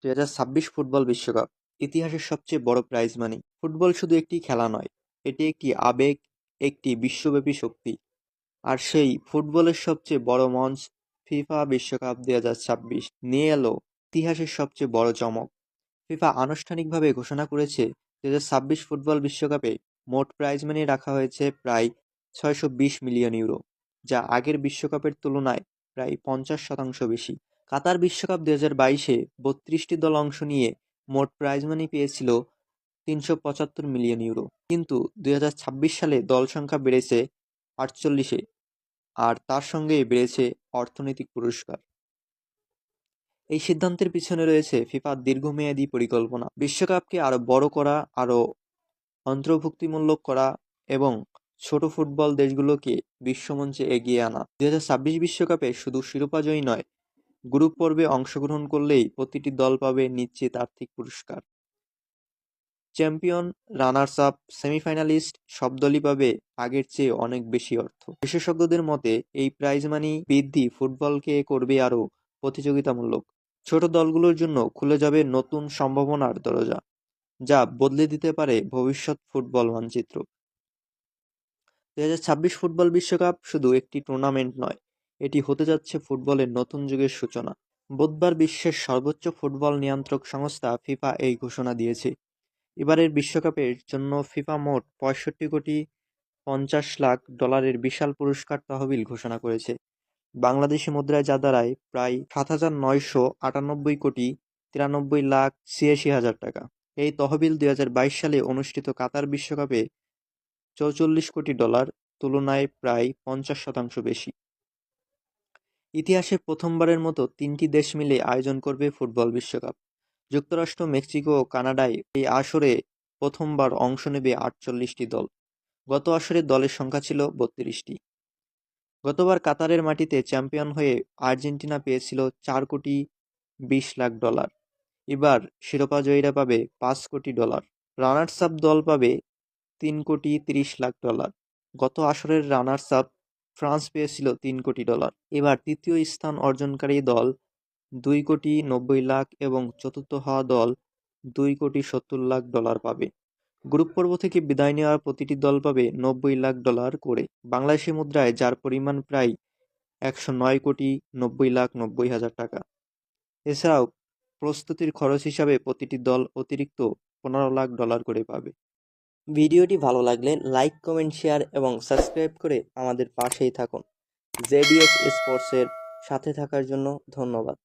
2026 football বিশ্বকাপ ইতিহাসের সবচেয়ে বড় প্রাইজ মানি। ফুটবল শুধু একটি খেলা নয়, এটি একটি আবেগ, একটি বিশ্বব্যাপী শক্তি। আর সেই ফুটবলের সবচেয়ে বড় মঞ্চ ফিফা বিশ্বকাপ 2026 নিয়ে এলো ইতিহাসের সবচেয়ে বড় চমক। ফিফা আনুষ্ঠানিকভাবে ঘোষণা করেছে 2026 ফুটবল বিশ্বকাপে মোট প্রাইজ মানি রাখা হয়েছে প্রায় 620 মিলিয়ন ইউরো, যা আগের বিশ্বকাপের তুলনায় প্রায় 50% বেশি। কাতার বিশ্বকাপ 2022-এ 32টি দল অংশ নিয়ে মোট প্রাইজ মানি পেয়েছিল 375 মিলিয়ন ইউরো, কিন্তু 2026 সালে দল সংখ্যা বেড়েছে 48-এ, আর তার সঙ্গেই বেড়েছে অর্থনৈতিক পুরস্কার। এই সিদ্ধান্তের পিছনে রয়েছে ফিফার দীর্ঘমেয়াদী পরিকল্পনা, বিশ্বকাপকে আরও বড় করা, আরও অন্তর্ভুক্তিমূলক করা এবং ছোট ফুটবল দেশগুলোকে বিশ্বমঞ্চে এগিয়ে আনা। 2026 বিশ্বকাপে শুধু শিরোপাজয়ী নয়, গ্রুপ পর্বে অংশগ্রহণ করলেই প্রতিটি দল পাবে নিশ্চিত আর্থিক পুরস্কার। চ্যাম্পিয়ন, রানার্স আপ, সেমিফাইনালিস্ট সব দলই পাবে আগের চেয়ে অনেক বেশি অর্থ। বিশেষজ্ঞদের মতে এই প্রাইজ মানি বৃদ্ধি ফুটবলকে করবে আরও প্রতিযোগিতামূলক। ছোট দলগুলোর জন্য খুলে যাবে নতুন সম্ভাবনার দরজা, যা বদলে দিতে পারে ভবিষ্যৎ ফুটবল মানচিত্র। 2026 ফুটবল বিশ্বকাপ শুধু একটি টুর্নামেন্ট নয়, এটি হতে যাচ্ছে ফুটবলের নতুন যুগের সূচনা। বুধবার বিশ্বের সর্বোচ্চ ফুটবল নিয়ন্ত্রক সংস্থা ফিফা এই ঘোষণা দিয়েছে। এবারের বিশ্বকাপের জন্য ফিফা মোট 65 কোটি 50 লাখ ডলারের বিশাল পুরস্কার তহবিল ঘোষণা করেছে। বাংলাদেশি মুদ্রায় যা দাঁড়ায় প্রায় 7,998,93,86,000 টাকা। এই তহবিল 2022 সালে অনুষ্ঠিত কাতার বিশ্বকাপে 44 কোটি ডলার তুলনায় প্রায় 50% বেশি। ইতিহাসে প্রথমবারের মতো 3টি দেশ মিলে আয়োজন করবে ফুটবল বিশ্বকাপ। যুক্তরাষ্ট্র, মেক্সিকো ও কানাডায় এই আসরে প্রথমবার অংশ নেবে 48টি দল। গত আসরে দলের সংখ্যা ছিল 32টি। গতবার কাতারের মাটিতে চ্যাম্পিয়ন হয়ে আর্জেন্টিনা পেয়েছিল 4,20 লাখ ডলার। এবার শিরোপা জয়ীরা পাবে 5 কোটি ডলার। রানার্স আপ দল পাবে 3,30 লাখ ডলার। গত আসরের রানার্স আপ ফ্রান্স পেয়েছিল 3 কোটি ডলার। এবার তৃতীয় স্থান অর্জনকারী দল 2,90 লাখ এবং চতুর্থ হওয়া দল 2,70 লাখ ডলার পাবে। গ্রুপ পর্ব থেকে বিদায় নেওয়া প্রতিটি দল পাবে 90 লাখ ডলার করে, বাংলাদেশি মুদ্রায় যার পরিমাণ প্রায় 109,90,90,000 টাকা। এছাড়াও প্রস্তুতির খরচ হিসাবে প্রতিটি দল অতিরিক্ত 15 লাখ ডলার করে পাবে। ভিডিওটি ভালো লাগলে লাইক, কমেন্ট, শেয়ার এবং সাবস্ক্রাইব করে আমাদের পাশেই থাকুন। জেডিএস স্পোর্টসের সাথে থাকার জন্য ধন্যবাদ।